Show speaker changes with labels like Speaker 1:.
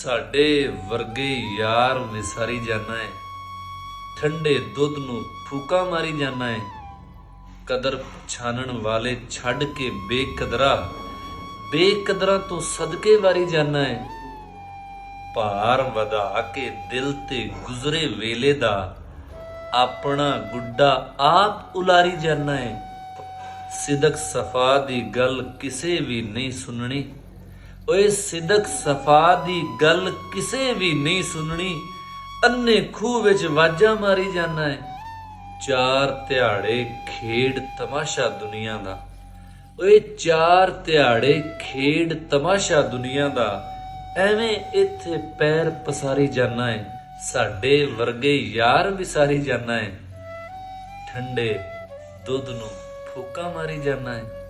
Speaker 1: ਸਾਡੇ ਵਰਗੇ ਯਾਰ ਵਿਸਾਰੀ ਜਾਣਾ ਹੈ, ਠੰਡੇ ਦੁੱਧ ਨੂੰ ਫੂਕਾ ਮਾਰੀ ਜਾਣਾ ਹੈ। ਕਦਰ ਪਛਾਣਨ ਵਾਲੇ ਛੱਡ ਕੇ ਬੇਕਦਰਾਂ ਤੋਂ ਸਦਕੇ ਵਾਰੀ ਜਾਣਾ ਹੈ। ਭਾਰ ਵਧਾ ਕੇ ਦਿਲ ਤੇ ਗੁਜ਼ਰੇ ਵੇਲੇ ਦਾ ਆਪਣਾ ਗੁੱਡਾ ਆਪ ਉਲਾਰੀ ਜਾਣਾ ਹੈ। ਸਿਦਕ ਸਫਾ ਦੀ ਗੱਲ ਕਿਸੇ ਵੀ ਨਹੀਂ ਸੁਣਨੀ, ਓਏ ਸਿਦਕ ਸਫਾ ਦੀ ਗੱਲ ਕਿਸੇ ਵੀ ਨਹੀਂ ਸੁਣਨੀ। ਅੰਨੇ ਖੂਹ ਵਿੱਚ ਵਾਜਾਂ ਮਾਰੀ ਜਾਣਾ ਹੈ। 4 ਦਿਹਾੜੇ ਖੇਡ ਤਮਾਸ਼ਾ ਦੁਨੀਆ ਦਾ, ਓਏ 4 ਦਿਹਾੜੇ ਖੇਡ ਤਮਾਸ਼ਾ ਦੁਨੀਆ ਦਾ। ਐਵੇਂ ਇੱਥੇ ਪੈਰ ਪਸਾਰੀ ਜਾਣਾ ਹੈ, ਸਾਡੇ ਵਰਗੇ ਯਾਰ ਵਿਸਾਰੀ ਜਾਣਾ ਹੈ। ਠੰਡੇ ਦੁੱਧ ਨੂੰ ਫੂਕਾ ਮਾਰੀ ਜਾਣਾ ਹੈ।